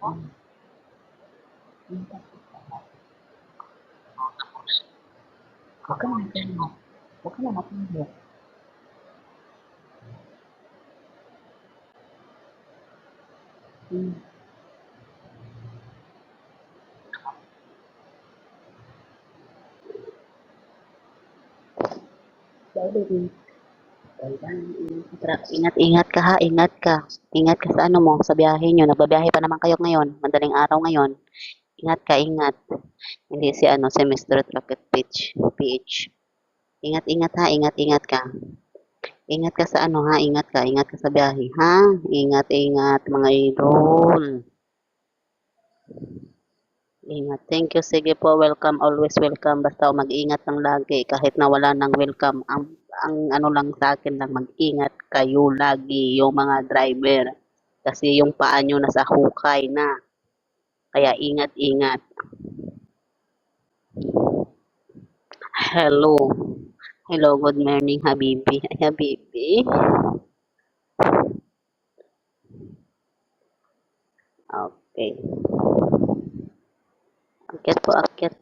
Huwag ka na makinig. Huwag ka na makinig. Ingat-ingat ka ha, ingat ka. Ingat ka sa ano mo, sa biyahe nyo. Nagbabiyahe pa naman kayo ngayon. Madaling araw ngayon. Ingat ka, ingat. Hindi si ano, si Mr. Rocket PH. Ingat-ingat ha, ingat-ingat ka. Ingat ka sa ano ha, ingat ka sa biyahe ha. Ingat-ingat mga idol. Ingat. Thank you. Sige po, welcome, always welcome. Basta mag-ingat lang lagi kahit na wala nang welcome. Ang ano lang sa akin lang, mag-ingat kayo lagi yung mga driver. Kasi yung paa nyo nasa hukay na. Kaya ingat-ingat. Hello. Hello, good morning, Habibi. Ay, Habibi. Okay. Akyat po, akyat.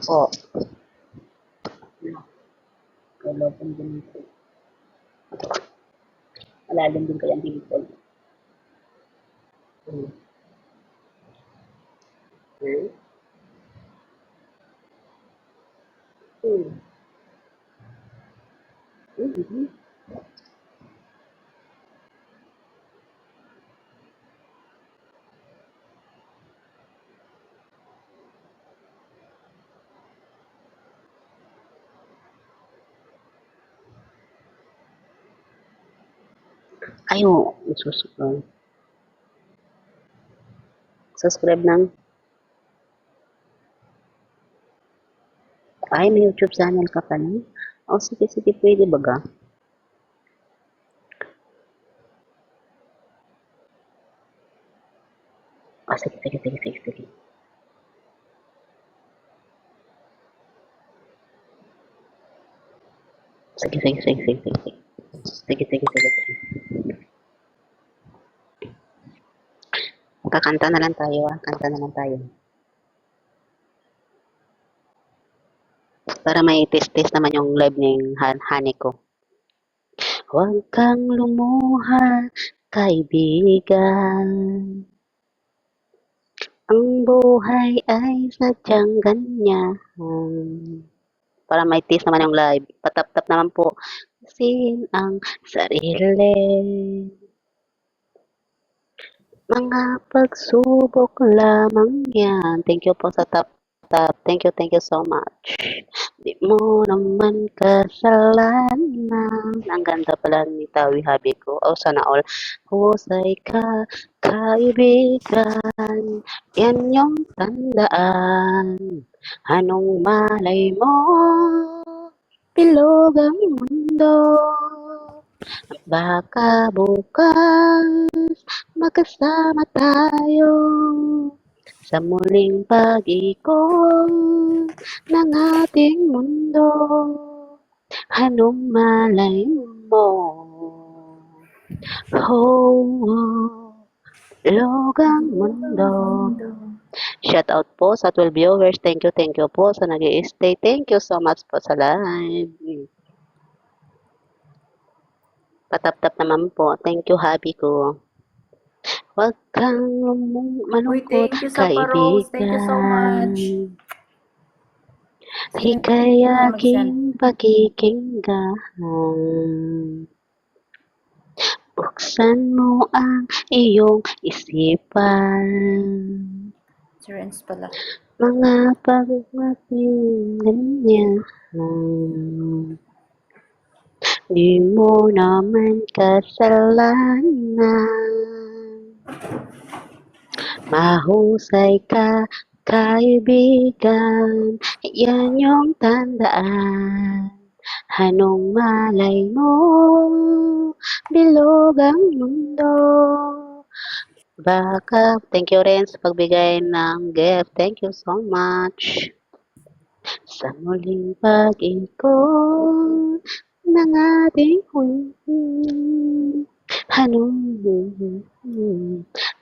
Po. Kailangan din ito. Malalim din kaya ang dito. Ayo, subscribe. Subscribe ng ay, may YouTube channel ka pala. O, sige, sige, pwede baga. O, sige, sige, sige, sige, sige. Sige, sige, sige, sige, sige. Sige, sige, sige, sige. Kakanta na lang tayo, ah. Kanta na lang tayo. Para may test-test naman yung live ng honey ko. Huwag kang lumuha, kaibigan. Ang buhay ay sadyang ganyan. Para may test naman yung live. Patap-tap naman po. Sin ang sarili. Mga pagsubok lamang yan. Thank you po sa tap-tap. Thank you so much. Di mo naman kasalanan. Ang ganda pala ni Tawi Habi ko. Oh, sana all. Husay ka, kaibigan. Yan yung tandaan. Anong malay mo? Bilog ang mundo. Baka bukas magkasama tayo sa muling pag-ikot ng ating mundo. Anong malay mo? Bilog ang mundo. Shout out po sa 12 viewers. Thank you po sa nag-i-stay. Thank you so much po sa live. Patap-tap naman po. Thank you, happy ko. Huwag kang malungkot, thank you sa pa-rose. Thank you so much. Ika'y aking pakikinggan. Buksan mo ang iyong isipan. Insurance pala. Mga pagmapingan niya. Di mo naman kasalanan. Mahusay ka, kaibigan, yan yung tandaan. Anong malay mo, bilog ang mundo. Baka, thank you rin sa pagbigay ng gift. Thank you so much. Sa muling pag-ikot ng ating anong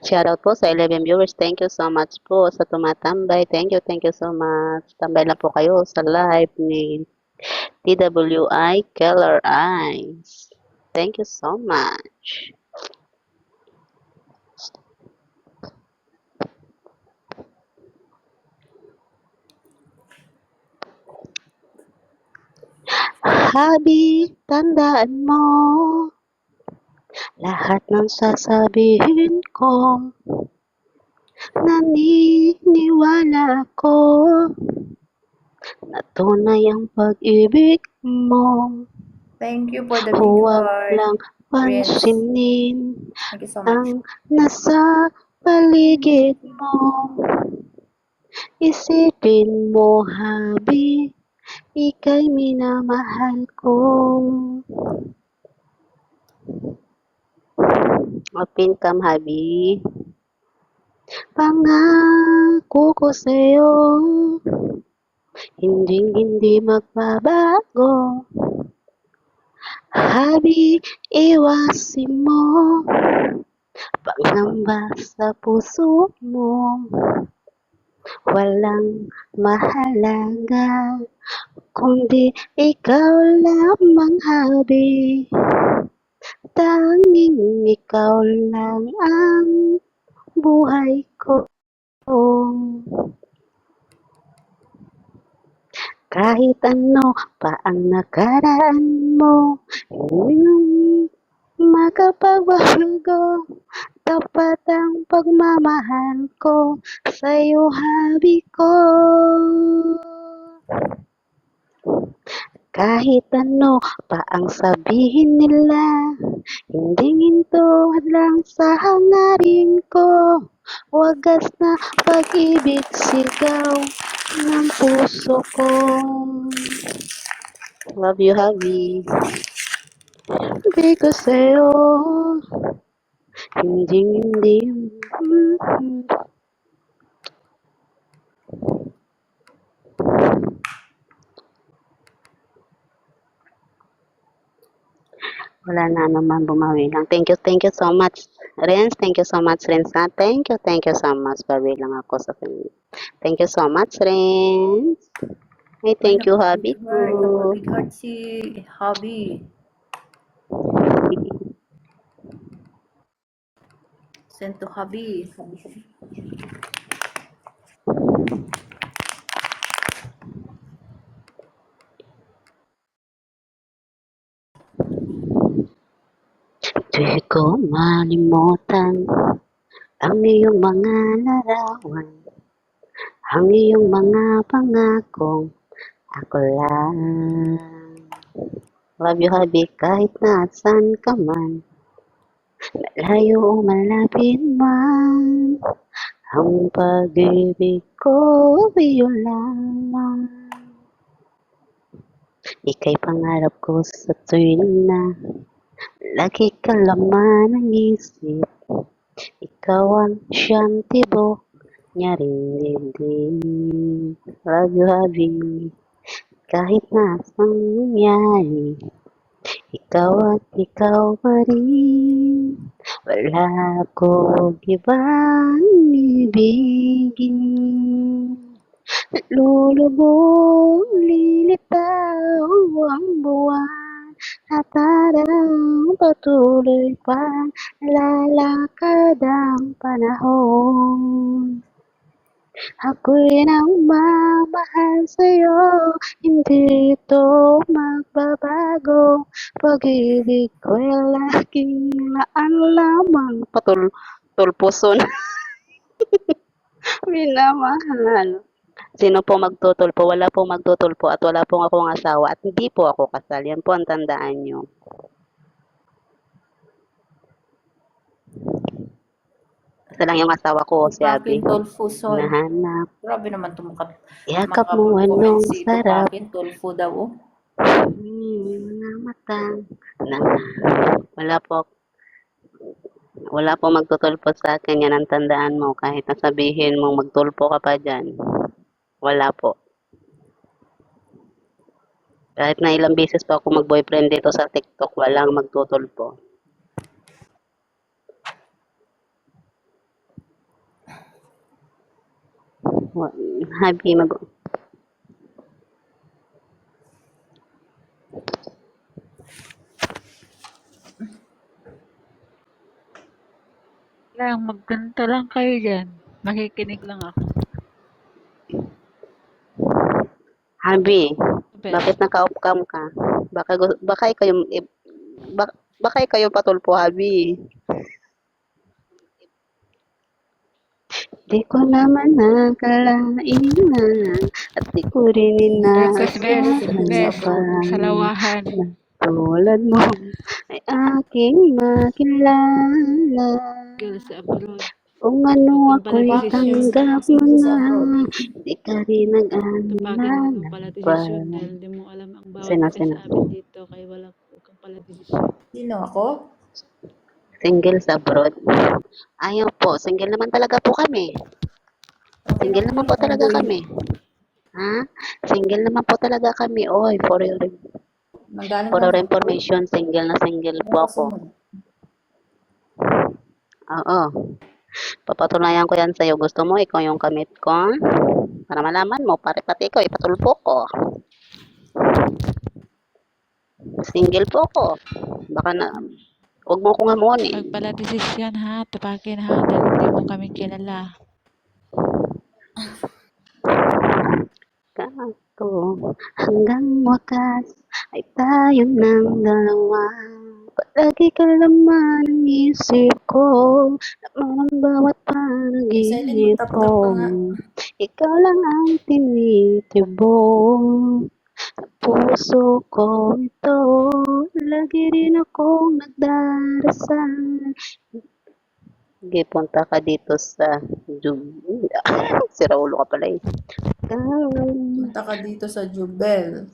shoutout po sa 11 viewers. Thank you so much po sa tumatambay. Thank you so much. Tambay lang po kayo sa live ni TWI Keller Eyes. Thank you so much. Habi, tandaan mo lahat ng sasabihin ko. Naniniwala ako na tunay ang pag-ibig mo. Thank you for the big Huwag heart. lang Prince. pansinin Thank you so much. ang nasa paligid mo. Isipin mo, habi, ika'y minamahal ko. Open cam, habi. Pangako ko sa'yo, hindi magbabago. Habi, iwasin mo pangamba sa puso mo. Walang mahalaga, kundi ikaw lamang, habi. Tanging ikaw lang ang buhay ko. Kahit ano pa ang nakaraan mo, hindi makapagbago. Tapat ang pagmamahal ko sa'yo, habi ko. Kahit ano pa ang sabihin nila, hindi ito hadlang sa hangarin ko. Wagas na pag-ibig, sigaw ng puso ko. Love you, habi. Hindi ko sa'yo, hindi. Wala na naman, bumawi lang. Thank you so much, Renz. Thank you so much, Renz. Thank you so much. Bawi lang ako sa kanya. Thank you so much, Renz. Hey, thank you, habi ko. Big heart si Hobby. Send to Hobby. Di ko malimutan ang iyong mga larawan, ang iyong mga pangakong ako lang. Love you, habi, kahit nasan ka man, malayo o malapit man, ang pag-ibig ko iyo lamang. Ika'y pangarap ko sa tuwing na lagi ka laman ng isip. Ikaw ang siyang tibok niya rin dibdib. Love you, habi, kahit nasang nangyari, ikaw at ikaw pa rin. Wala akong ibang ibigin. Lulubog, lilitaw ang buwan at araw, patuloy pa lalakad ang panahon. Ako'y nagmamahal sa'yo, hindi ito magbabago. Pag-ibig ko'y laging laan lamang. Tulpuson. Minamahal. Sino po magtutulpo? Wala po magtutulpo at wala po akong asawa at hindi po ako kasal. Yan po ang tandaan nyo. Isa lang yung asawa ko, si Abby. Tupakin Tolfuson. Nahanap. Grabe naman tumukat. Yakap Mga mo, comment anong si sarap. Tupakin Tolfu daw. Oh. Mga mata. Na, wala po. Wala po magtutulpo sa akin. Yan ang tandaan mo. Kahit nasabihin mong magtulpo ka pa dyan. Wala po. Kahit na ilang beses pa ako mag-boyfriend dito sa TikTok, walang magtutulpo. Happy mag... Lang, magganto lang kayo dyan. Makikinig lang ako. Habi, Bes, bakit naka-off-cam ka? Baka ikaw yung... Baka ikaw yung patulpo, Habi. Di ko naman nakalain na at di ko rin request bes, inaasahan bes, pa salawahan. na tulad mo ay aking makilala. Girls abroad. Kung ano Huwag kang ako'y paladesisyon. tanggap mo na, di ka rin Tupagin huwag kang nag-aalilangan pala pa. desisyon dahil di mo alam ang bawat Sino, isa sino? sa amin dito kaya huwag kang pala desisyon. Sino ako? Single sa abroad? Ayaw po, single naman talaga po kami. Okay Single lang naman naman po kung talaga boy. kami. Ha? Single naman po talaga kami. Oy, Nanggaling for lang your sa boy. information, single na single Ano po pa ako. sunod? Oo. Papatunayan ko yan sa'yo. Gusto mo, ikaw yung kamit ko? Para malaman mo, pati ikaw, ipatulpo ko. Single po ako. Baka na, huwag mo akong hamunin. Huwag pala desisyon ha, tupagin ha, dahil di mo kami kilala. Kako, hanggang wakas ay tayo ng dalawa. Palagi ka laman ng isip ko, naman ang bawat Silent panaginip mag-tap-tap ko. ka nga. Ikaw lang ang tinitibok sa puso ko ito. Lagi rin akong nagdarasal. Sige, punta ka dito sa si Raulo ka pala eh. Punta ka dito sa Jubel.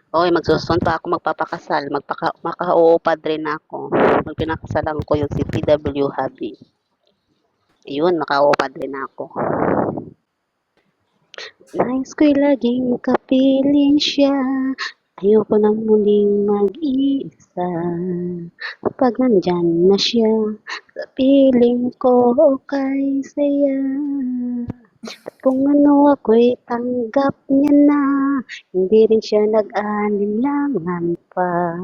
Oy, magsusun pa ako magpapakasal. Maka-uupad rin ako. Magpinakasalan ko yung si PW Hubby. Yun, maka-uupad rin ako. Nais ko'y laging kapiling siya. Ayoko nang muling mag-iisa. Kapag nandyan na siya, sa piling ko okay saya. At kung ano ako'y tanggap niya na, hindi rin siya nag-alinlangan pa.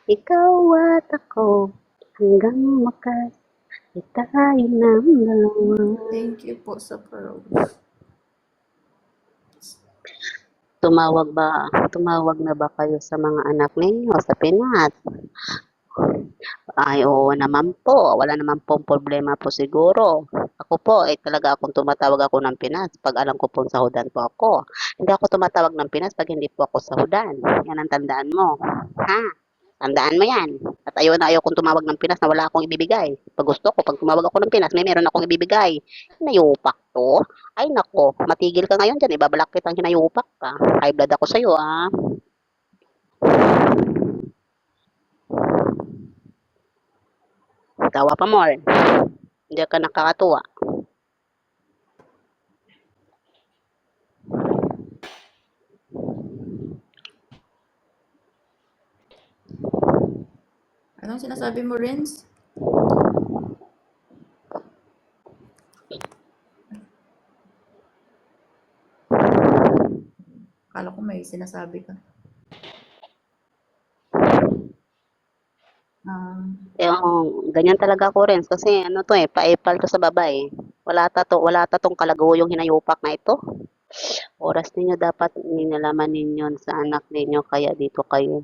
Ikaw at ako, hanggang makas, ay tayo ng dalawa. Thank you po sa pearls. Tumawag na ba kayo sa mga anak ninyo sa Pinas? Ay, oo naman po. Wala naman pong problema po siguro. Ako po, talaga akong tumatawag ako ng Pinas pag alam ko pong sahudan po ako. Hindi ako tumatawag ng Pinas pag hindi po ako sahudan. Yan ang tandaan mo. Ha? Tandaan mo yan. At ayaw kong tumawag ng Pinas na wala akong ibibigay. Pag gusto ko, pag tumawag ako ng Pinas, may meron akong ibibigay. Hinayupak to. Ay nako, matigil ka ngayon dyan. Ibabalak kitang hinayupak ka. High blood ako sa'yo, ah. Tawa pa more. Hindi ka nakakatuwa. Anong sinasabi mo, Renz? Akala ko may sinasabi ka. Ganyan talaga ako rin. Kasi ano to eh, paipal to sa babae. Wala tong kalaguyong hinayupak na ito. Oras ninyo dapat ninalaman ninyo sa anak ninyo. Kaya dito kayo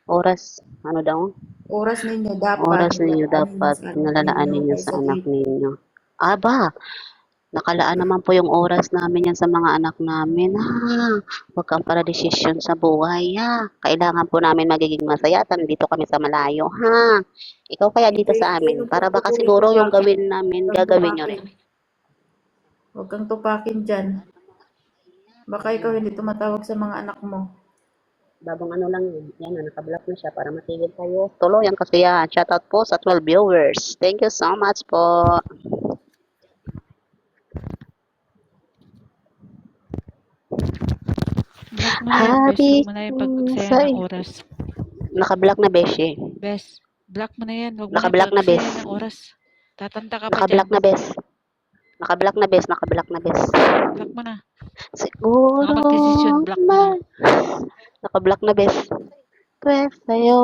oras, ano daw? Oras ninyo dapat Oras ninyo nilalaan dapat sa anak nalalaanin ninyo ninyo sa kaysa anak dito. ninyo. Aba, Nakalaan naman po yung oras namin yan sa mga anak namin, ha. Huwag kang paradesisyon sa buhay, ha. Kailangan po namin magiging masaya at nandito kami sa malayo, ha. Ikaw kaya dito sa amin, para baka siguro yung gawin namin, Huwag kang gagawin nyo rin. tupakin. Huwag kang tupakin dyan. Baka ikaw hindi tumatawag sa mga anak mo. Babang ano lang yun. Yan na, nakablock na siya para matigil tayo. Tuloy ang kasiyahan. Shoutout po sa 12 viewers. Thank you so much po. Block mo na yan, bes. Happy Huwag mo na yung pagpagsayang ng oras. Nakablock na beshi. Bes, block mo na yan. Huwag mo na Nakablock na bes. pagpagsayang ng oras. Tatanda ka pa dyan. Nakablock na bes. Nakablock na bes. Nakablock na bes. Block mo na. Siguro Baka magdesisyon, block mo na. Nakablock na bes. Pwes sa'yo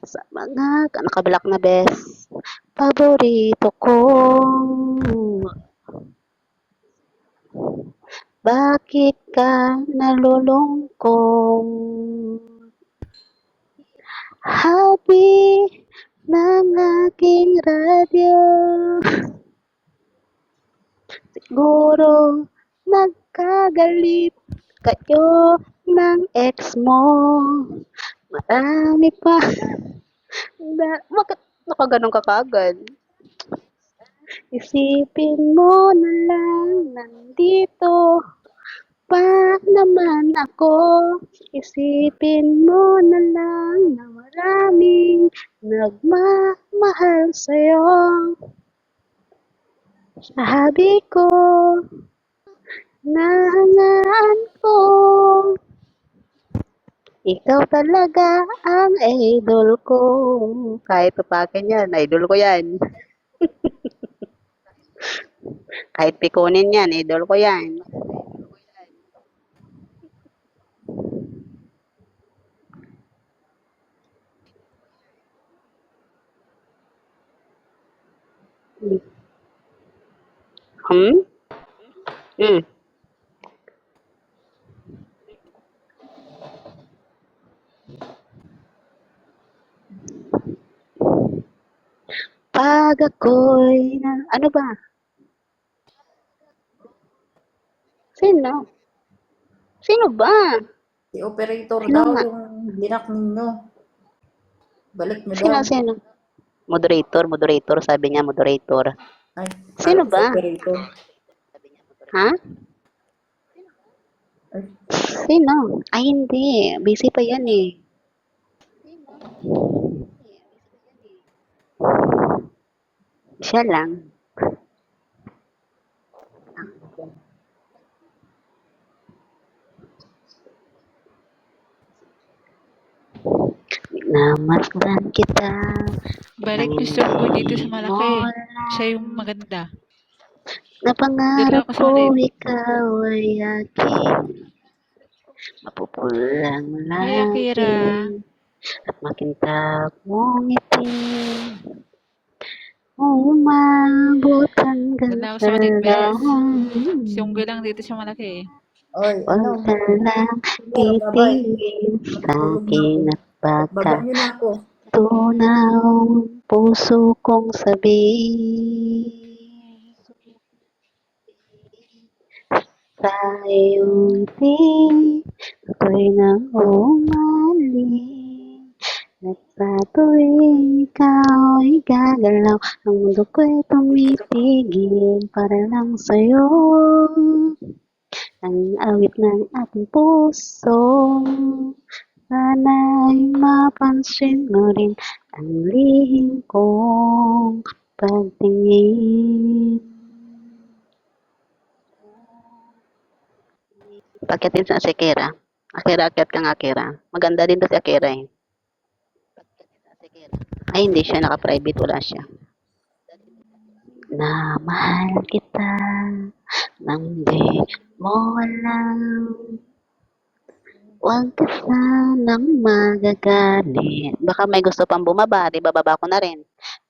sa mga nakablock na bes. Paborito ko. Bakit ka nalulungkot? Happy ng aking radyo. Siguro nagkagalit kayo ng ex mo. Marami pa. Bakit nakaganon ka kagad? Isipin mo na lang nandito pa naman ako. Isipin mo na lang na maraming nagmamahal sa'yo. Sabi ko, nahangaan ko. Ikaw talaga ang idol ko. Kahit papakin yan, idol ko yan. Kahit pikunin yan, idol ko yan. Hmm? Hmm. Pag ako'y ano ba? Sino? Sino ba? Si operator Sino daw nga? yung binak ninyo. Balik mo Sino, daw. sino? Moderator, sabi niya, moderator. Ay, Sino kala ko si ba? operator. Ha? Ay, Sino? Ay, hindi. Busy pa yan eh. Siya lang. Namasdan kita. Balik Mr. Boy dito sa malaki. Siya yung maganda. Napangarap Dito ako ko sulit. ikaw ay aking mapupulang Hi, Akira. langit at makintab mong ngiti. Umabot hanggang Doon na ako sa sa Manibes. langit. Sunggoy lang dito sa malaki. oy, ano? Huwag ka lang Sige, bye-bye. titingin sa Matulog na akin ako. at baka Baba niyo na ako. tunaw puso kong sabihin. Sa iyong ngiti, ako'y nang umaling. At sa tuwing ikaw ay gagalaw, ang mundo ko'y tumitigil para lang sa'yo. Ang awit ng ating puso, sana'y mapansin mo rin ang lihim kong pagtingin. Pagkatin sa si Akira. Akira, akyat kang Akira. Maganda din to si Akira eh. Ay, hindi siya. Naka-private. Wala siya. Na mahal kita nang di mo alam. Huwag ka sanang magagalit. Baka may gusto pang bumaba. Di bababa ko na rin.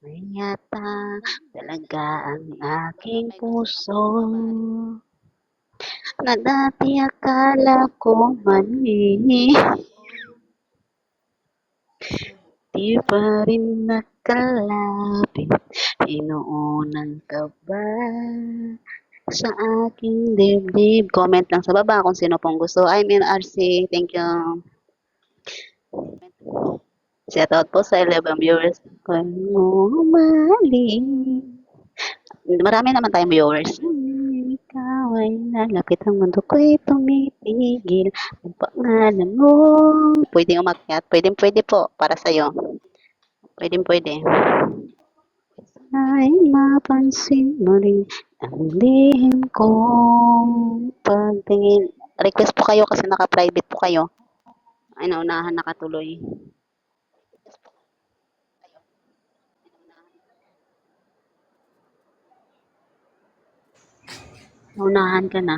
May yata talaga ang aking puso. Na dati akala ko mali. Di pa rin nakalapit. Inuunan ka ba sa aking dibdib? Comment lang sa baba kung sino pong gusto. I'm in RC. Thank you. Shout out po sa 11 viewers ko. Maling. Marami naman tayong viewers. Ikaw ay lalapit ang mundo ko'y tumitigil. Ang pangalan mo. Pwede umakyat. Pwede po. Para sa'yo. Pwede. Ay mapansin mo rin ang lihim kong pagtingin. Request po kayo kasi naka-private po kayo. Ay, naunahan nakatuloy. Naunahan ka na.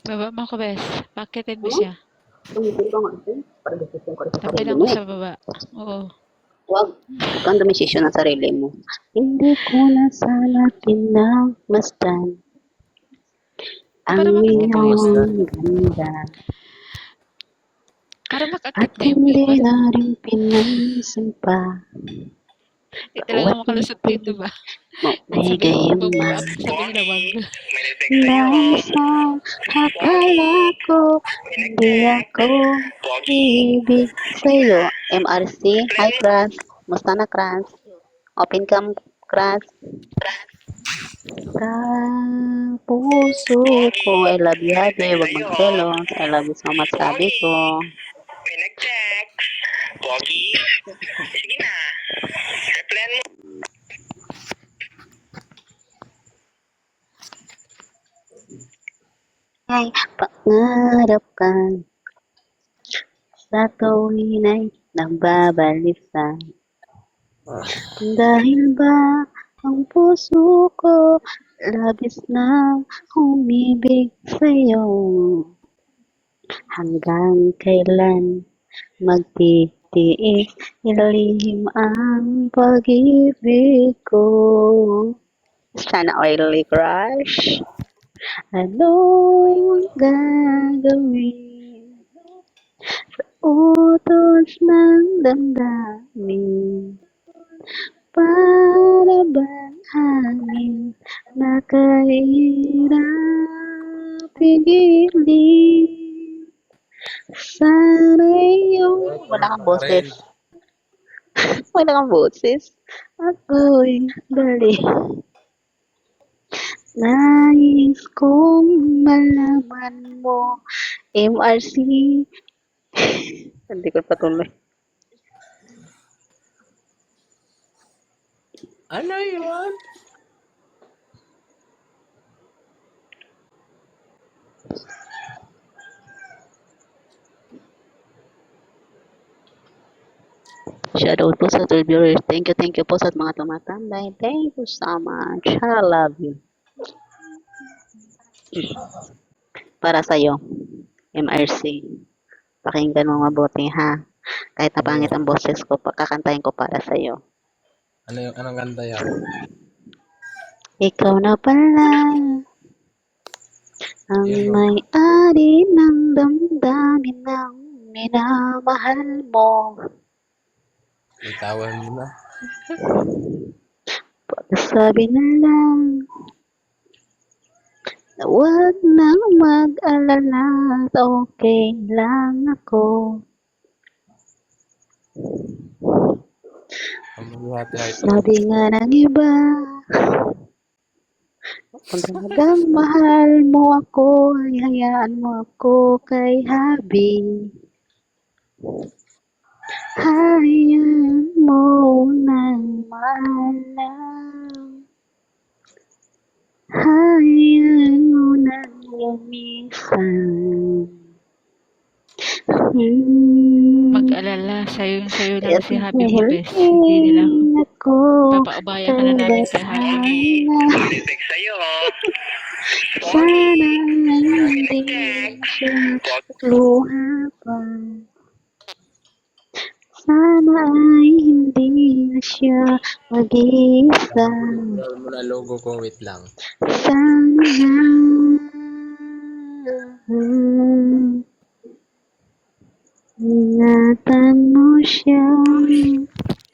Baba mo ko, bes. Pakitin mo siya. Tumitin ko nga. Para decision ko rin sa Tabi sarili lang mo mo eh. sa baba. Oo. Huwag kang dumisisyon ng sarili mo. Hindi ko na sana pinagmasdan ang Para makakita mo. iyong ganda. Para At makakit na yung hindi viewer. na rin pinansin pa. Di talaga makalusot dito ba? May Bumaba gayama. sabi nila wag. Dahil sa akala ko, hindi ako ibig sa'yo. MRC, hi Crush. Musta na Crush? Open cam Crush. Sa puso ko, I love you, Hade. Huwag magselos. I love you so much, sabi ko. Pinag-text. Pogi. Sige na. Replyan mo. Ay, pangarap ka sa tuwin ay nagbabalisan. Dahil ba ang puso ko labis na umibig sa'yo? Hanggang kailan magtitiis ilihim ang pag-ibig ko? Sana oily crush. Anong gagawin sa utos ng damdamin? Para bang hangin na kahirap pigilin? Sana'y iyong... Wala kang boses. Wala kang boses. Ako'y bali. Nais kong malaman mo, MRC. Hindi ko patuloy. Ano yun? Shoutout po sa 12 viewers. Thank you po sa mga tumatambay. Thank you so much. I love you. Para sa'yo, MRC. Pakinggan mo mabuti ha. Kahit napangit ang boses ko, pagkakantahin ko para sa'yo. Anong kanta yan? Ikaw na pala ang may-ari ng damdamin ng minamahal mo. Itawan mo na. Pagsabi na lang na huwag nang mag-alala at okay lang ako. Sabi nga ng iba, kung talagang mahal mo ako, ay hayaan mo ako kay Habi. Hayaan mo nang maalam. Hayaan mo nang lumisan. Mag-alala, sayo lang si Happy mo, bes. Hindi nila ako. papaubaya ka na namin kay Happy mo. Text sa'yo. Sana hindi siya luha pa. Sana ay hindi na siya mag-iisa. Iwan mo na logo ko, wait lang. Sana ingatan mo siya.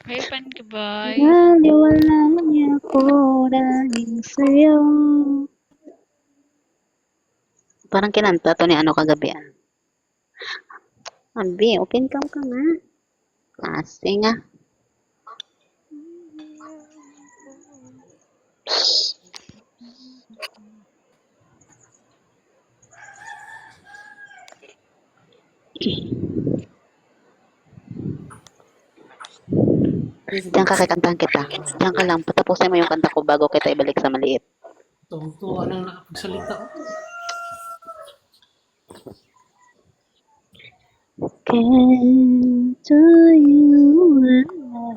Bye, Pankibay. Naliwala niya ko dahil sa'yo. Parang kinanta to ni ano kagabi ah. Abi, open cam ka nga. Kasi nga. Diyan ka kakantahan kita. Diyan ka lang. Patapusin mo yung kanta ko bago kita ibalik sa maliit. Tuwang-tuwa nang nakapagsalita ko. Can to you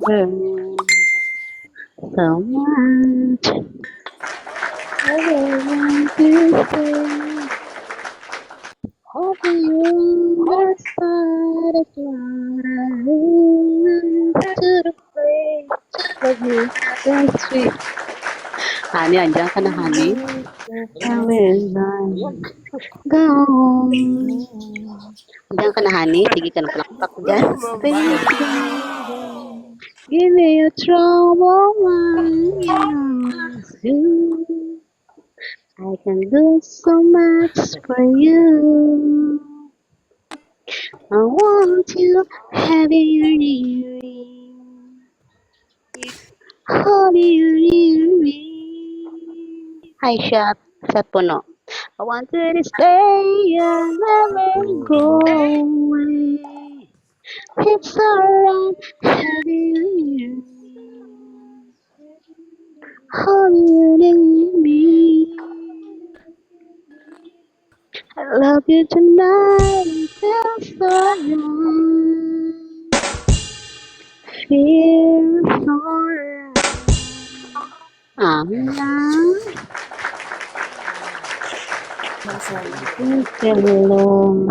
ever so much. I want to say, hope you understand it's what I mean to the place of you. That's sweet. Honey, andyan ka na, honey. I will not go. Andyan ka na, honey. Sige ka na, palakpak dyan. Give me a trouble mind, you. I can do so much for you. I want you having your earring. Holding your earring. Hi, shot. Shot puno. I want you to stay and never go away. It's alright having you holding me. I love you tonight until so young. Feel so right. Hello,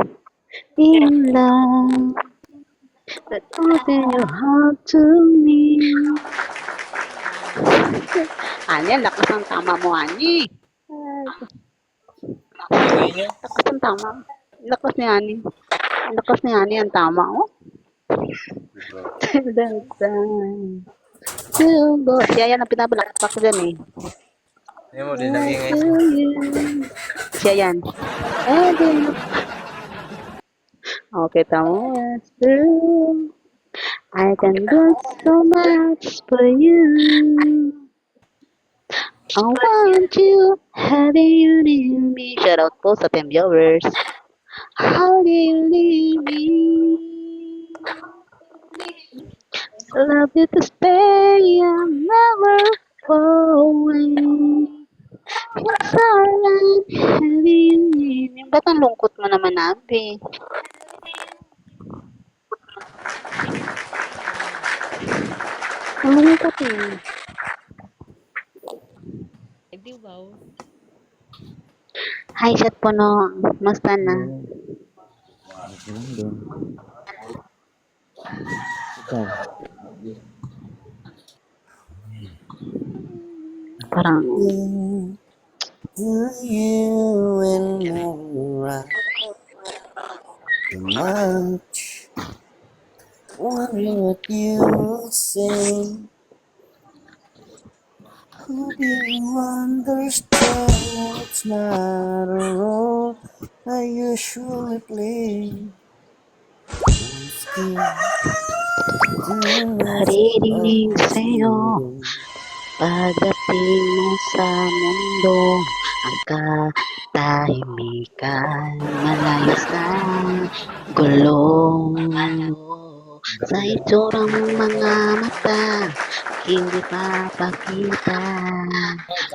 in love. But open your heart to me. Ani, ang lakas ng tama mo, Ani. Lakas ng tama. Lakas ni Ani. Lakas ni Ani ang tama, oh. Till the time. To go. Siya yan ang pinabalakpak ko dyan, eh. Hindi mo din nangingay. Siya yan. Eh, din. Okay, tama. It's true. I can do so much for you. I want you having you near me. Shout out po sa Pem viewers. How do you leave me? Love you to stay and never go away. It's alright having you near me. Ba't ang lungkot mo naman, Abi? Ang lungkot eh. Di wow. Hi, chat puno. Musta na? Parang, You and I too much. Wondering what you say. Hope you understand it's not a role I usually play. I'm scared to naririnig sa'yo. Pagdating mo sa mundo, ang katahimikan, malayo sa gulo. Sa itsura mong mga mata, hindi papakita.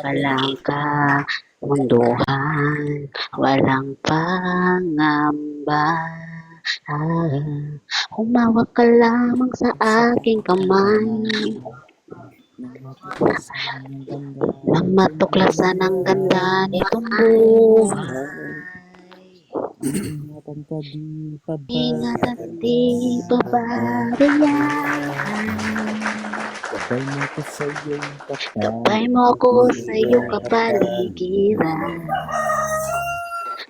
Walang kamunduhan, walang pangamba. Humawak ka lamang sa aking kamay. Nang matuklasan ang ganda nitong buhay. Ingat at di pababayaan. Gabay mo ako sa iyong kapaligiran.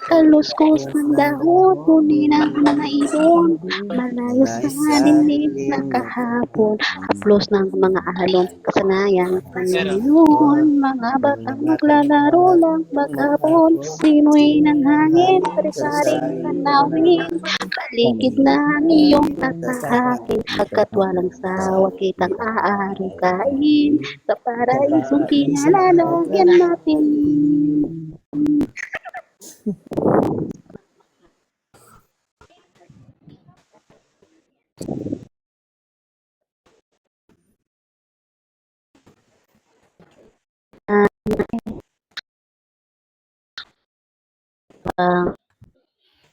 Kaluskos ng dahon, huni ng mga ibon, malayo sa dilim na kahapon, haplos ng mga alon, kasanayan pa ngayon, mga batang naglalaro lang maghapon, simoy ng hangin, sari-saring tanawin, paligid na ang iyong tatahakin, pagkat walang sawa kitang aarikain, sa paraisong kinalalagyan natin.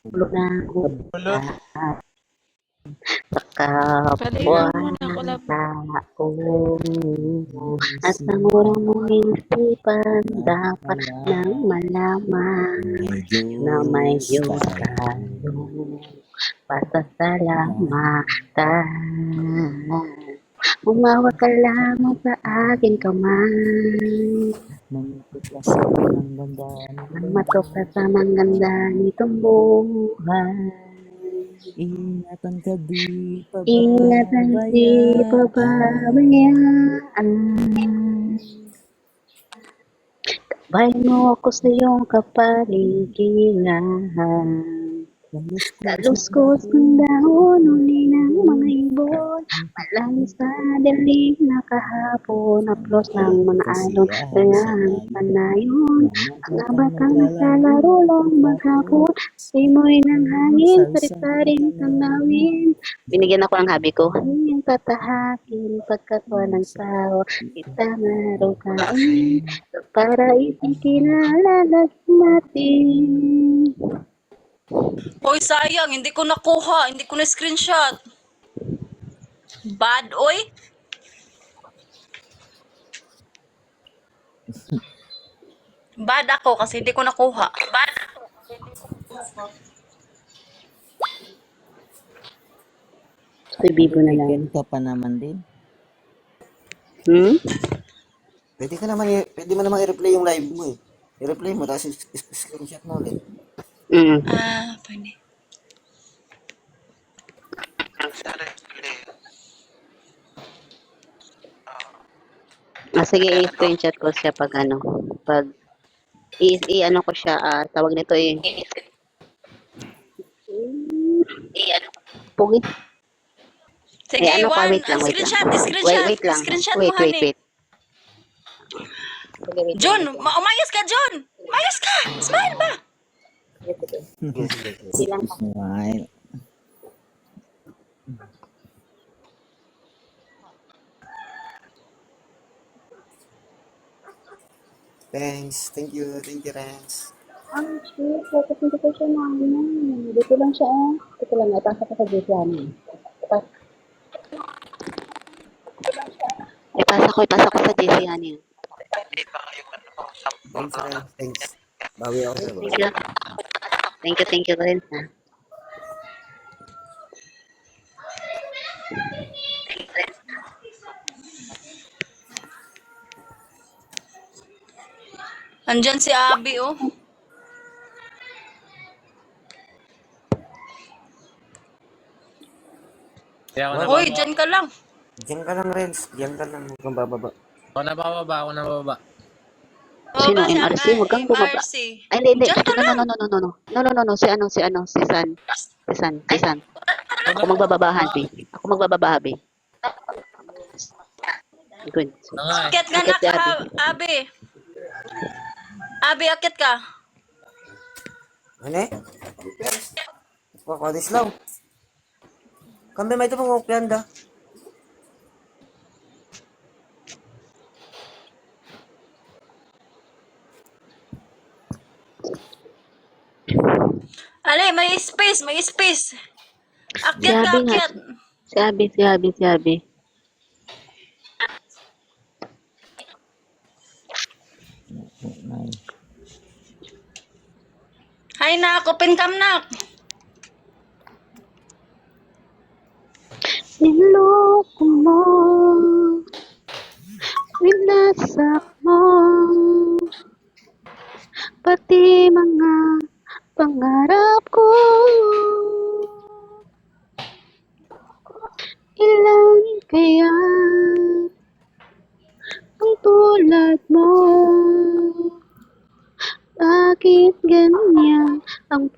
Ulo na Ulo. sa Paligaw kapwa muna ako lang. tao at ang murang mong isipan dapat nang malaman na may Diyos tayo pasasalamatan. Umawa ka lamang sa aking kamay ang matuklas sa ganda nitong buhay. Ingatan ka di Ingatan di pababayaan. Bayan mo ako sa iyong kapaligiran. Kaluskos ng dahon, huni ng mga ibon, malayo sa dilim na kahapon, haplos ng mga alon, kayang panayon, mga batang naglalaro lang maghapon, simoy ng hangin, sari-saring tanawin. Binigyan ako ng habi ko, yung tatahakin, pagkat walang sawa, kita marukain, para itinalalag natin. Hoy, sayang, hindi ko nakuha, hindi ko na-screenshot. Bad, oy. Bad ako kasi hindi ko nakuha. Bad. Soy Bibo na lang. Weekend ka pa naman din. Pwede mo naman i-replay yung live mo eh. I-replay mo, tapos screenshot mo ulit. Ah, pwede. Sige, i-screenshot ko siya pag pag i-ano ko siya, tawag nito Pugi. Sige, Ano pa, one. wait lang. Screenshot. Wait lang. Screenshot Wait. mo, honey. Sige, wait John, lang. umayos ka, John. Umayos ka. Smile ba? Silang Smile. Thanks. Thank you, Renz. Ang sweet. Bakit hindi ko siya namin? Dito lang siya, Dito lang, napasa ko sa dito ipasa ko sa JC, honey. Thanks, Renz. Thanks. Bawi ako sa'yo. Thank you rin, ha. Andyan si Abby, oh. Kaya ako Hoy, nababa. dyan ka lang. Diyan ka lang, Renz. Diyan ka lang. Huwag kang bababa. Ako nababa. Sino? Baba siya, MRC? Huwag kang bumaba. MRC. Ay, hindi. Diyan ka lang. No. Si San. Ako magbababahan, Bi. Good. Akit nga Akit si na, Abby. Abby. Abby, akit ka. Ano eh? Pakwadis lang. Kambi may ito pang ukyanda. Ale, may space. Akit ka, Sabi nga. akit. Si Abby. Hay na, kupin kam na. Niloko mo, winasak mo, pati mga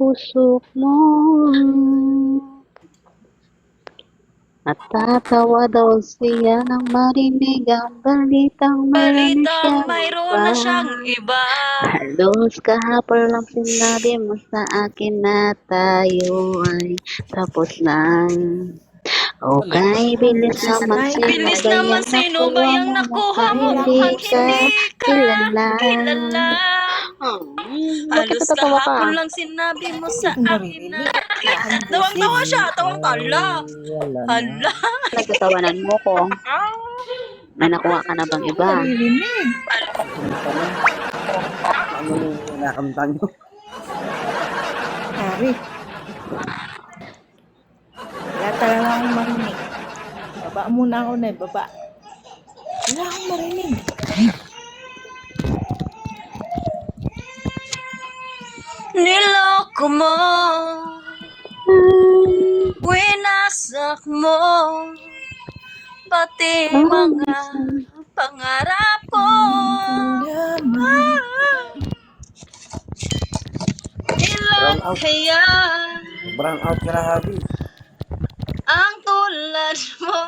puso mo. Natatawa daw siya nang marinig ang balitang mayroon Balitang siyang mayroon iba. na siyang iba. Halos kahapon lang sinabi mo sa akin na tayo ay tapos na. Okay, bilis naman sino Bilis ba naman yung sino ba nakuha yung mo nakuha mo mukhang mukhang hindi ka hindi ka kilala. kilala. Bakit Halos natatawa ka? kahapon lang sinabi mo sa akin na. Tawang-tawa siya, tawang tala. Wala na. Hala. Nagtatawanan mo ko. May nakuha ka na bang iba? Ano yung nakakanta nyo? Hari. Wala talaga akong marinig. Baba muna ako na, baba. Wala akong marinig. Niloko mo, winasak mo, pati mga pangarap ko. Ilan kaya Brown out ka na, Habi. ang tulad mo?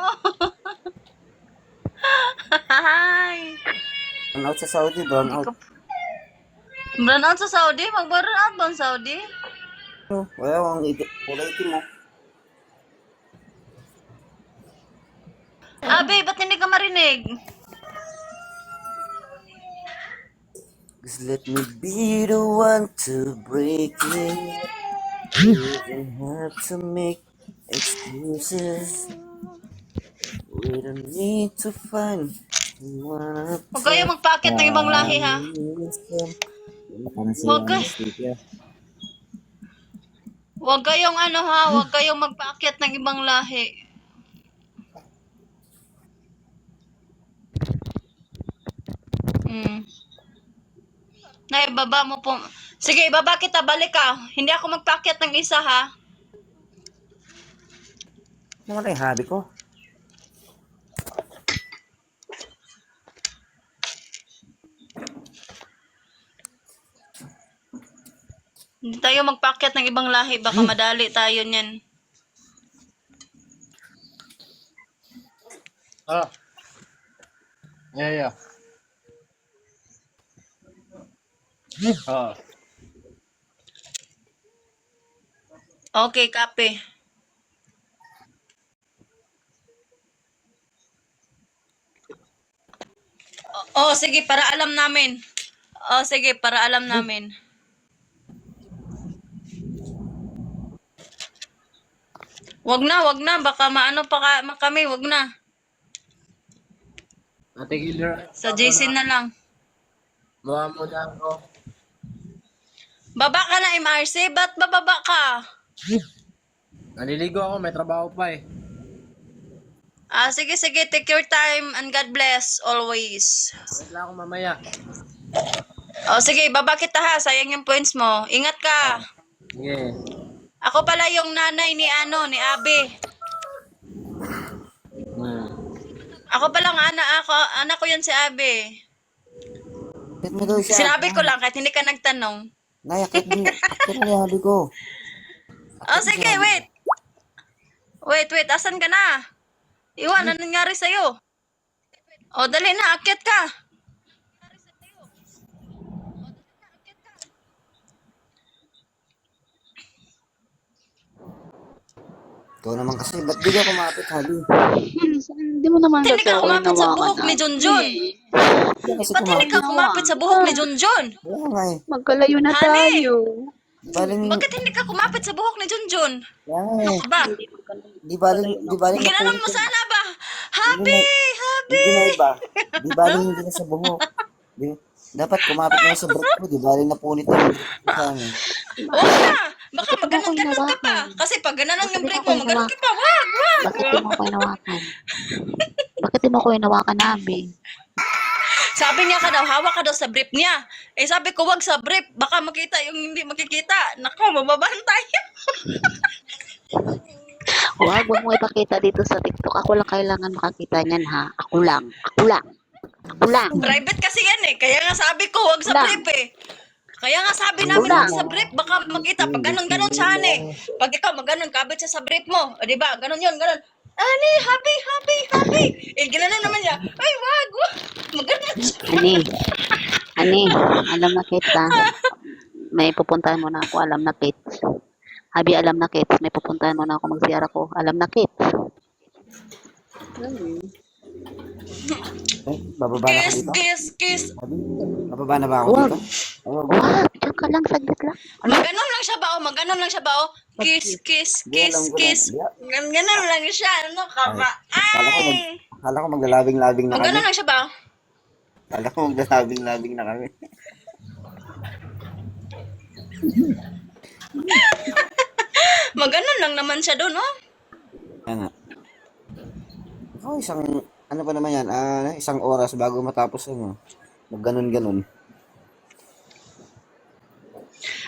Brown out sa Saudi, brown out. Brown out sa Saudi? Mag-brown out ba ang Saudi? Wala akong kulay itim mo. Abe, ba't hindi ka marinig? Just let me be the one to break it. You don't have to make excuses. We don't need to find one. Huwag kayo magpakit ng ibang lahi, ha? Parang si Huwag ka. Sticker. Huwag kayong ano ha, huwag kayong magpaakyat ng ibang lahi. Naibaba mo po. Sige, ibaba kita, balik ka. Hindi ako magpaakyat ng isa ha. Ano na yung Habi ko? Hindi tayo magpaakyat ng ibang lahi, baka madali tayo niyan. Ah. Yeah. Ah. Okay, copy. Oh, sige, para alam namin. Oh, sige, para alam namin. Wag na, baka maano pa kami, wag na. Ate Killer, Sa JC na lang. buha mo na ako. Baba ka na, MRC. Ba't bababa ka? Naliligo ako, may trabaho pa eh. Sige. Take your time and God bless always. Wait lang ako mamaya. Sige, baba kita ha. Sayang yung points mo. Ingat ka. Sige. Ako pala yung nanay ni Abi. Ako pala ang anak ko yan si Abi. Akit mo daw siya. Sinabi ko lang kahit hindi ka nagtanong. Nay, akit mo yung Habi ko. Sige, wait. Wait, asan ka na? Iwan, ano nangyari sa'yo? Dali na, akyat ka. Ikaw naman kasi, ba't di ka kumapit, Habi? Hindi mo naman Ba't hindi ka kumapit sa buhok ni Junjun? Hindi kasi Ba't hindi ka kumapit sa buhok ni Junjun? Wala nga eh. Magkalayo na Honey! tayo. Baling, Bakit hindi ka kumapit sa buhok ni Junjun? wala nga eh. Ba? Di baling Ginanon mo sana ba? Happy! Hindi na iba. Di baling hindi na sa buhok. Dapat kumapit na sa brick mo. Di baling napunit na yung brick mo sa amin. Huwag na! Baka maganon-ganon ka pa. Kasi pag gananon yung break mo, maganon ka pa. Wag! Bakit di mo ko inawakan? Bakit di mo ko inawakan, Abi? Sabi niya ka daw, hawak ka daw sa brief niya. Sabi ko, wag sa brief. Baka makita yung hindi makikita. Nako, mababahan tayo. Huwag mo ipakita dito sa TikTok. Ako lang kailangan makakita niyan, ha? Ako lang. Private kasi yan eh. Kaya nga sabi ko, wag sa Wala. brief eh. Kaya nga sabi namin sa brief, baka makita. Pag ganon siya, eh. Pag ikaw maganon, kabit siya sa brief mo. O, diba? Ganon yun, ganon. Ani, happy. Eh, ginanon naman niya. Ay, wag. Maganon siya. Ani, alam na kita. May pupuntahan mo na ako, alam na Kits. Habi, alam na Kits. May pupuntahan mo na ako, mag-CR ako. Alam na Kits. Bababa na ako Kiss, dito? kiss. Bababa na ba ako dito? Wag, diyan ka lang, saglit lang. Maganon lang siya ba, oh? Kiss. Ganon lang siya. Ano ka ba? Ay! Akala ko maglalabing-labing na kami. Maganon lang siya ba? Akala ko maglalabing-labing na kami. Maganon lang naman siya doon, oh. Kaya nga. Oh, ano pa naman yan, isang oras bago matapos magganon-ganon.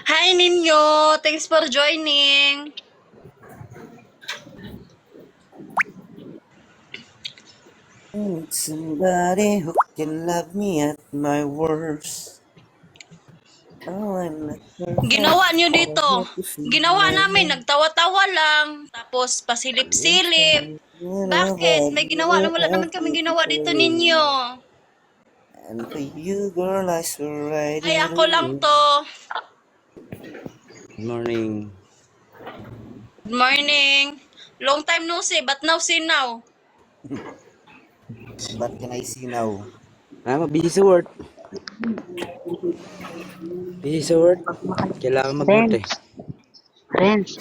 Hi, Ninyo. Thanks for joining. Somebody who can love me at my worst. Oh, I'm not perfect. Ginawa niyo dito. Ginawa namin, nagtawa-tawa lang. Tapos pasilip-silip. Bakit? May ginawa na wala naman kami ginawa dito ninyo. And for you, girl, I swear I Ay, ako lang to. Good morning. Good morning. Long time no see, but now see now. Ba't can I see now? Busy sa work. Kailangan mag-work Friends,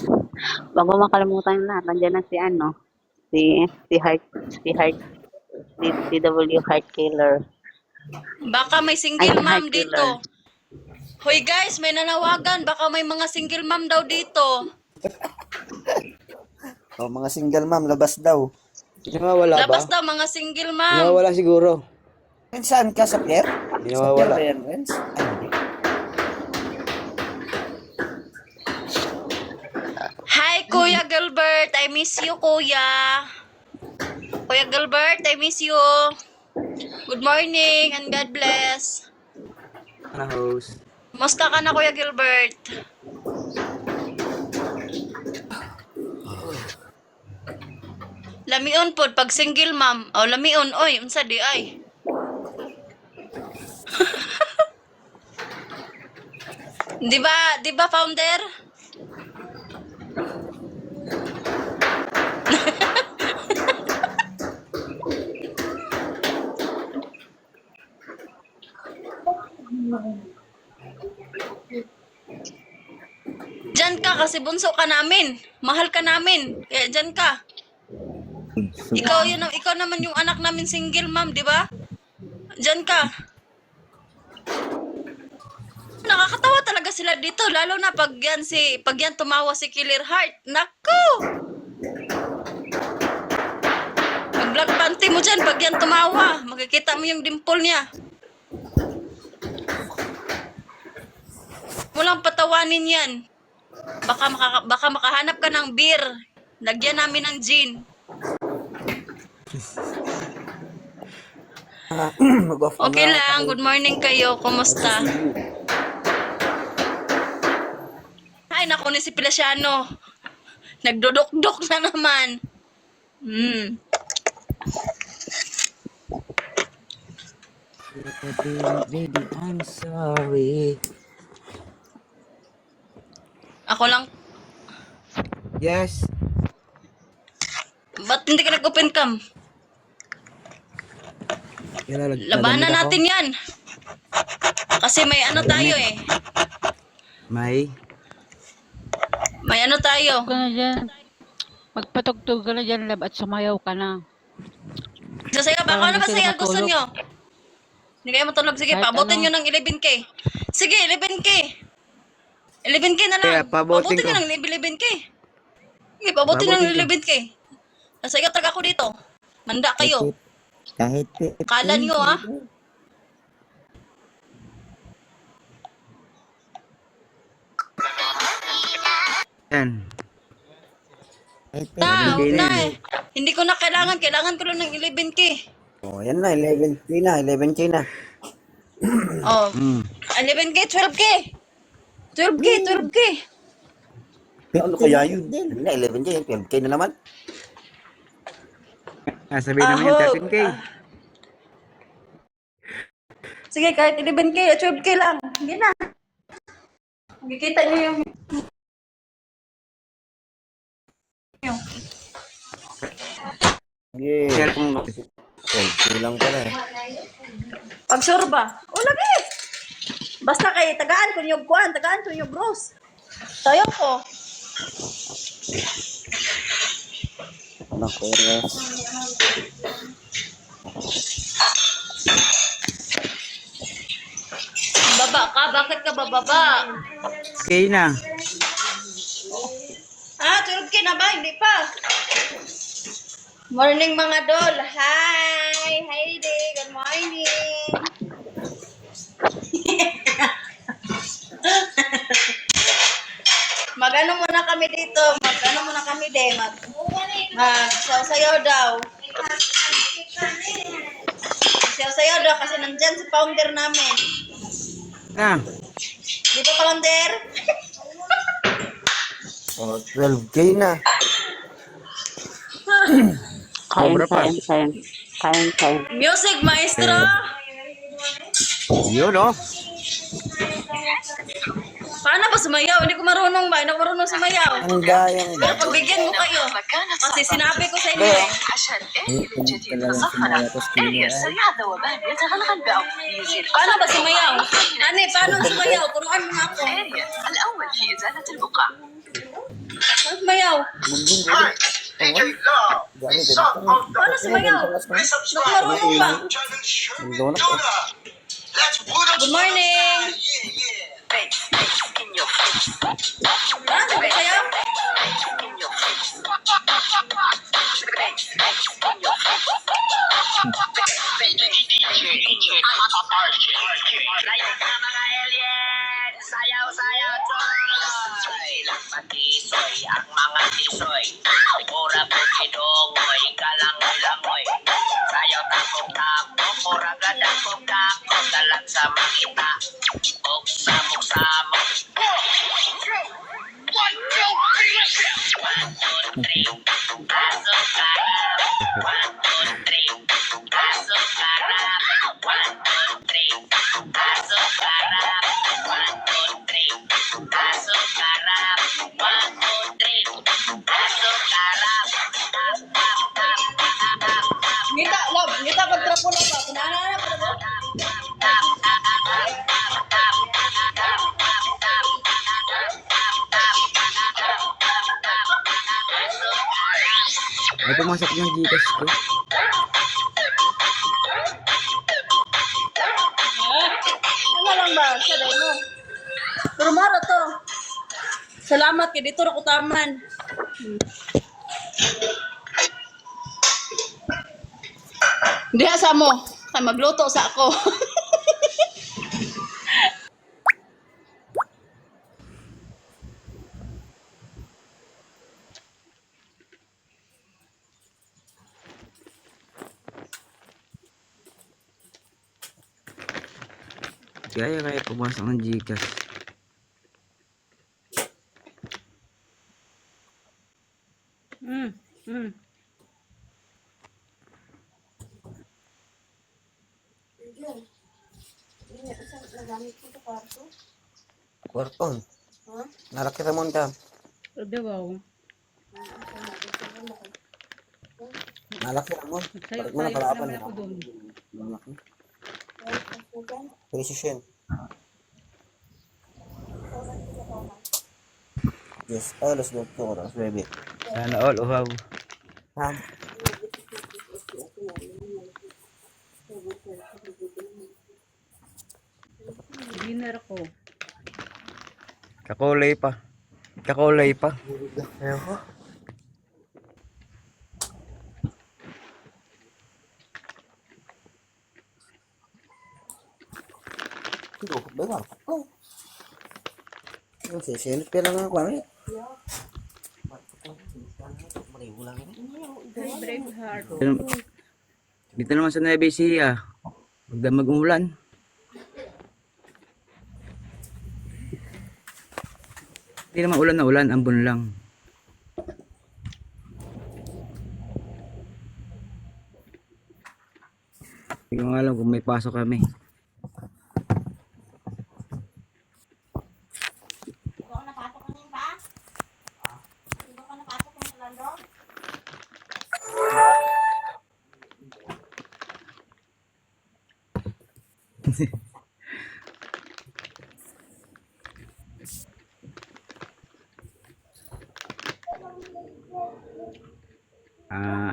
wag mo makalimutan yung lahat. Nandiyan na si Heart, DW Heart Killer. Baka may single Ay, mom heart dito. Hoy guys, may nanawagan. Baka may mga single mom daw dito. Oh, mga single ma'am, labas daw. Nawawala ba? Labas daw mga single mom. Nawawala siguro. Friends, saan ka? Sa Pierre? Hindi Sa nawawala. Pierre ba yan, friends? Ay, hindi. Hi, Kuya Gilbert. I miss you, Kuya. Kuya Gilbert, I miss you. Good morning and God bless. Ano, host? Musta ka na, Kuya Gilbert? Lamion pod pag single mom. O lamion oy, unsa di ay. Di ba founder? Diyan ka kasi bunso ka namin. Mahal ka namin. Kaya diyan ka. Ikaw naman yung anak namin single mom, di ba? Diyan ka. Nakakatawa talaga sila dito, lalo na pag yan tumawa si Killer Heart. Nako! Mag-black panty mo dyan pag yan tumawa. Makikita mo yung dimple niya. Walang patawanin yan. Baka makahanap ka ng beer. Lagyan namin ng gin. Okay lang. Good morning kayo. Kumusta? Ay, naku ni si Pilasiano. Nagdudok-dok na naman. Baby, I'm sorry. Ako lang. Yes. Ba't hindi ka nag-open cam? Labanan natin yan. Kasi may ano tayo eh. May May ano tayo. ka na dyan. Magpatugtog ka na dyan, lab, at sumayaw ka na. Sasayaw ba? Ako na ba sayaw gusto nyo? Hindi kayo matulog. Sige, Kahit paabutin ano. nyo ng 11K. Sige, 11K. 11K na lang. Kaya, paabutin Paabutin ko. nyo ng 11K. Sige, paabutin nyo ng 11K. Sasayaw talaga ako dito. Manda kayo. kahit Kala nyo ha. yan. Hindi ko na kailangan. Kailangan ko lang ng 11K. Oh, yan na, 11K na. Oh, 11K, 12K. 12K, 12K. Ano kaya yun? Hindi na, 11K yan. 12K na naman. Sabihin naman yan, Ahog. 13K. Sige, kahit 11K o 12K lang. Hindi na. Makikita niyo yung... Yeah. Share kung 12K lang pala eh. Pag sure ba? O, lagi. Basta kay tagaan ko yung kuan, tagaan ko yung bros. Tayo ko. Anak ko yun. Baba ka? Bakit ka bababa? K na. 12K na ba? Hindi pa. Morning mga dol. Hi! Heidi, good morning. Magano muna kami dito. Magano muna kami de. Magsayaw daw. Sayaw daw kasi nandyan si founder namin. Na. Di ba founder? Oh, 12K na. Kain, Sobra pa. kain. Music maestro. Yun, oh. Paano ba sumayaw? Hindi ko marunong ba? Hindi ko marunong sumayaw. Ang gayang Pero pagbigyan mo kayo. Kasi sinabi ko sa inyo. Paano ba sumayaw? Ani, paano sumayaw? Turuan mo nga ako. Paano sumayaw? Paano sumayaw? Hindi ko marunong ba? Good morning. Paano sumayaw? Sayaw-sayaw Troy. Patisoy ang mga tisoy. Pura bukidongoy, kalangoy-langoy. Sayaw takog-takog, pura gadakog-takog. Dalag sa makita, og samok-samok. 1, 2, 3. Pasok karap. 1, 2, 3. Pasok karap. 1, 2, 3. Pasok karap. 1, 2, 3. Pasok karap. 1, 2, 3. Pasok karap. Tap, tap, tap, tap, tap, tap. Ngita, love. Ngita pagtrapo na ba? Kunana na ba? Ay, pumasok yung Gcash ko. Ano lang ba? Saday mo. Pero mara to. Salamat kay dito ra ko taman. Diha sa mo. Kay magluto sa ako. Kaya pumasok ng Gcash. Kwarton. Nalaki ramon ka. Nalaki ramon. Balik mo na kalaban na. Nalaki. Precision. Yes, alas 2 oras, baby. Sana all uhaw. Dinner ko. Kakulay pa. Kakulay pa. Ayoko. Bawa. Oh. Yung sisinit pa lang ako eh. Dito naman sa Nueva Ecija. Huwag na mag-umulan. Hindi naman ulan na ulan, ambon lang. Hindi ko nga alam kung may pasok kami.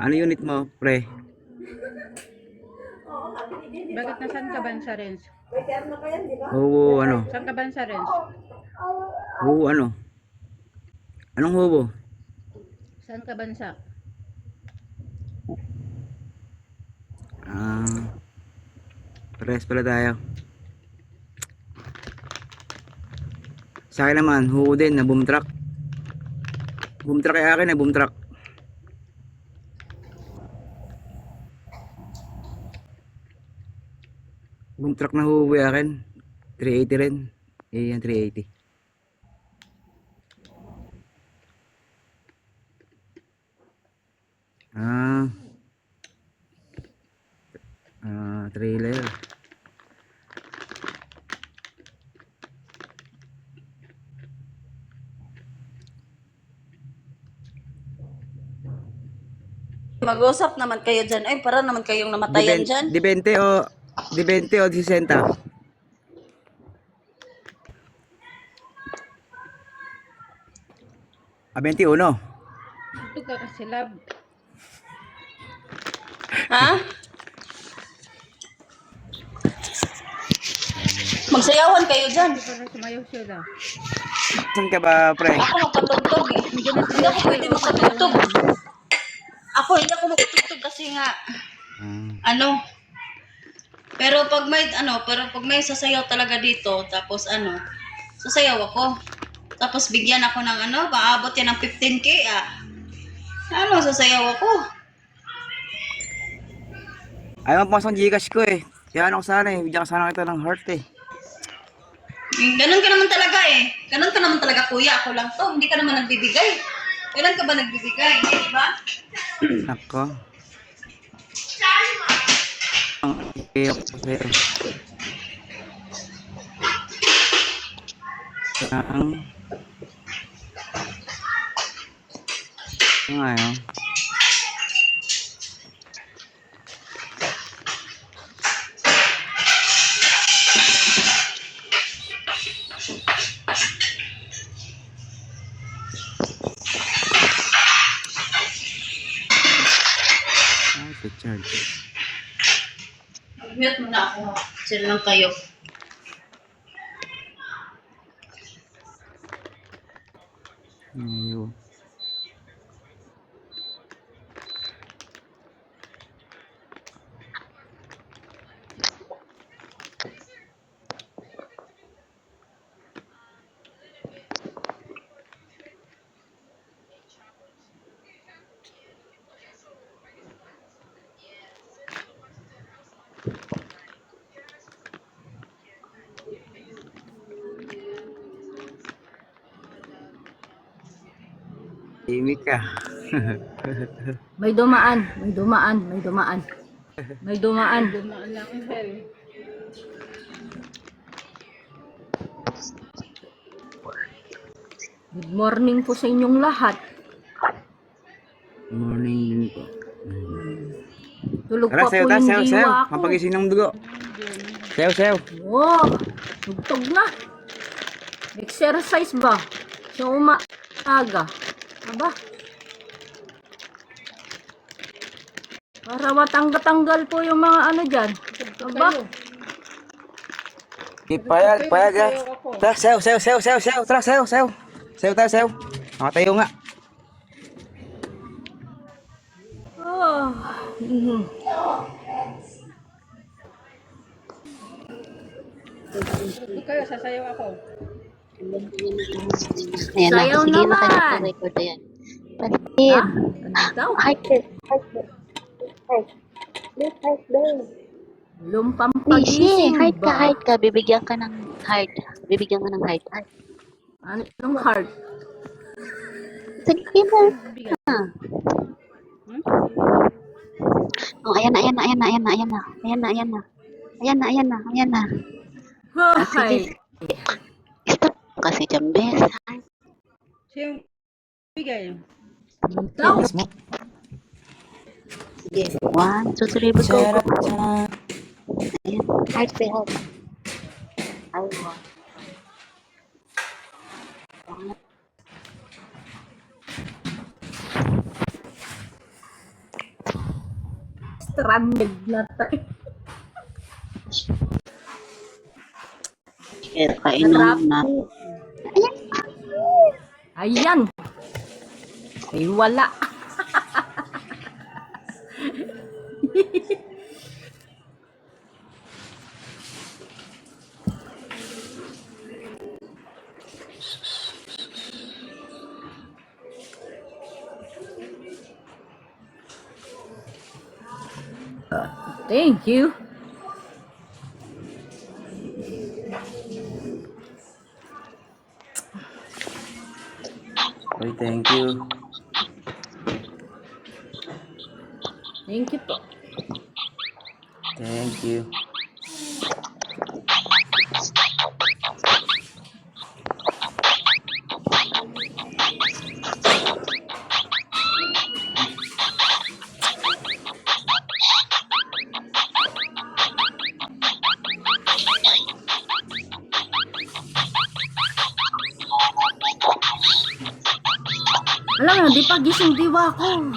Ano unit mo, pre? Bakit nasaan ka ba sa Renz? Hubo, ano? Saan ka ba sa Renz? Hubo, ano? Anong hubo? Saan ka bansa? Pares pala tayo. Sa akin naman, hubo din na boom truck. Boom truck ay akin na boom truck. Boom truck na hubo ay akin. 380 rin. Yan 380. Trailer. Mag-usap naman kayo dyan. Ay, para naman kayong namatayan dyan. Di 20 o 60. 21. Ito ka kasi lab. Ha? Magsayawan kayo dyan. Para sumayaw sila. Saan ka ba, pre? Ako magpatugtog eh. Hindi ako pwede magpatugtog. Hindi ako magpatugtog kasi nga, pero pag may sasayaw talaga dito, tapos sasayaw ako. Tapos bigyan ako ng paabot yan ng 15K sasayaw ako. Ayaw pumasok ang Gcash ko eh. Kaya ako sana eh. Bigyan ka sana kita ng heart eh. Ganun ka naman talaga eh. Ganun ka naman talaga kuya. Ako lang to. Hindi ka naman nagbibigay. Kailan ka ba nagbibigay? Hindi ba? Nako. Ang iyak ko sa'yo. Ang ayaw. Charge. Mute mo na ako. Sila lang kayo. Ayaw. Imik ka. May dumaan. Dumaan lang, hell. Good morning po sa inyong lahat. Morning din po. Tulog Tara, pa po sayo, yung sayo, sayo. diwa ko. Mapagising ng dugo. Sayo, sayo. Oh, tugtog na. Exercise ba? Sa umaga. Aba. Para matanggal po yung mga dyan. Aba. Payag ha. Tara, sayo. Tara, sayo. Sayo tayo, sayo. Nakatayo nga. Oh. Kayo, sasayaw ako. Ayan na. Sayaw Sige, naman. naka-record na yan. Palpit. Ano daw? Lumpang Nishi, pagising height ka, ba? height ka. Bibigyan ka ng height. Bibigyan ka ng height. Anong heart? Sige, game na. Oh, ayan na, ayan na, ayan na, ayan na, ayan na. Ayan na, ayan na. Ayan na, ayan na, ayan na. Ah, sige. Stop kasi dyan, bes. Siya yung bigay. Sige. 1, 2, 3, go, go, go. Ayan. Heart, stay heart. Ay, wow. Stranded na tayo. Sige, kainom na. Ayan. Ay, wala. Thank you. Uy, thank you. Thank you po. Thank you. Alam mo, di pa gising diwa ko.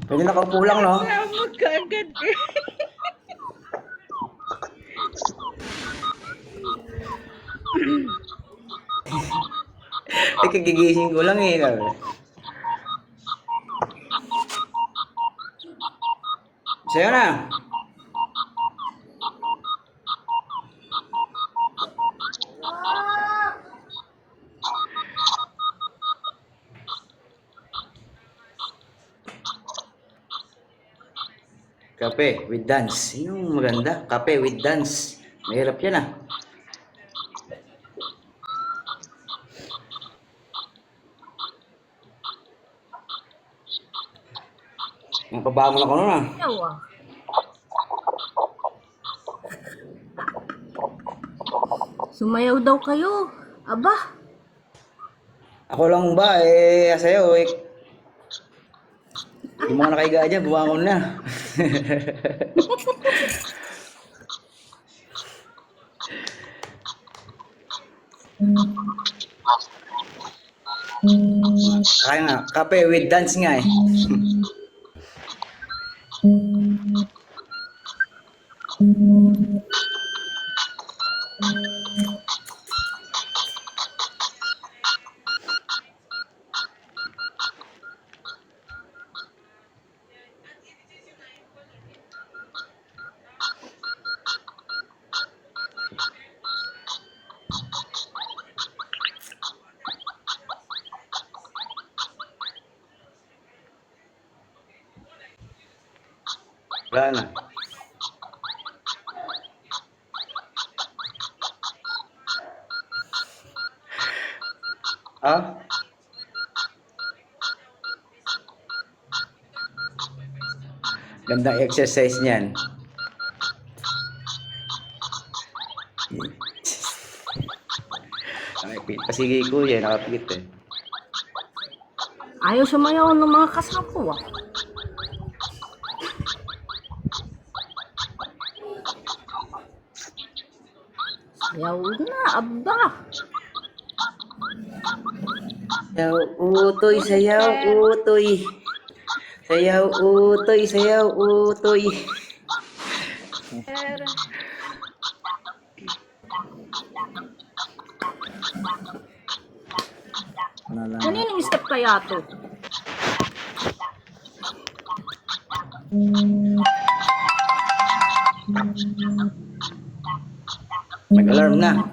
Pwede nakaupo lang, no? Magkaagad eh. Eh, kagigising ko lang eh. Sa'yo na. Kape with dance. Yung maganda. Kape with dance. Mahirap yan ah. Pabangon ako nun ah. Yawa. Sumayaw daw kayo. Aba. Ako lang ba eh, sa'yo eh. Yung mga nakahiga dyan, bumangon na. Kaya nga, kape with dance nga eh. Wala na. Ah? Gandang exercise niyan. Ay, pasigi ko yan, nakapikit eh. Ayaw sumayaw ng mga kasapo ah. Sayaw na, aba. Sayaw utoy, sayaw utoy. Sayaw utoy, sayaw utoy. Kaninong step kaya to? Mag-alarm na.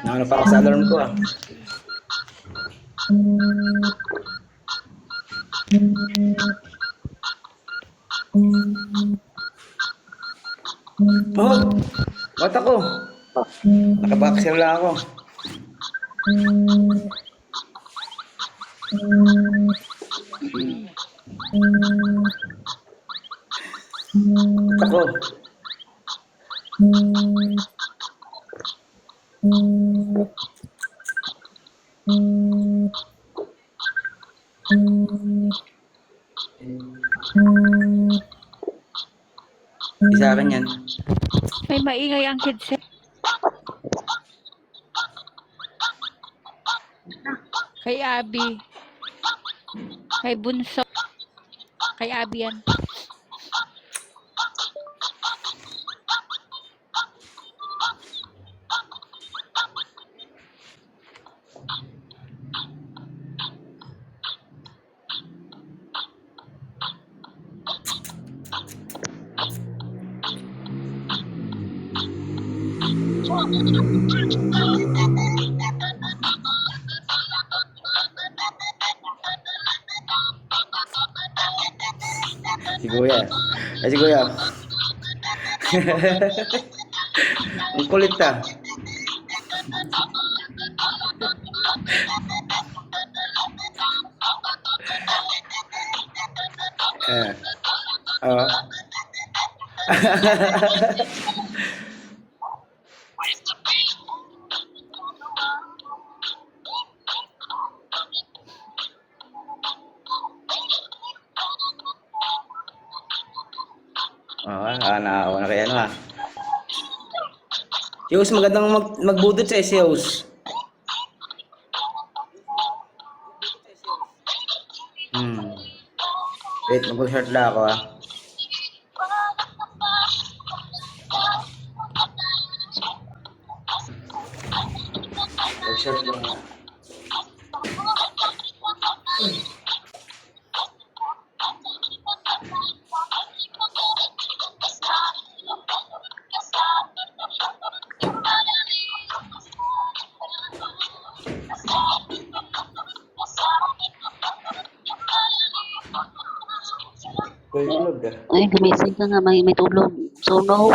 Ano pa ako sa alarm ko ah. Oh! Ba't ako? Nakaboxer lang ako. Ba't ako? Di sa akin yan. May maingay ang headset. Kay Abby. Kay Bunso. Kay Abby yan. Si Kuya. Ay, si Kuya. Ang kulit ah. Oo. Naawa na kaya ano ha. Yos, magandang magbudot sa SEOs. Wait, mag-shirt lang ako ha. Mag-shirt lang ha. Ay, gumising ka nga, may tulog. So, no.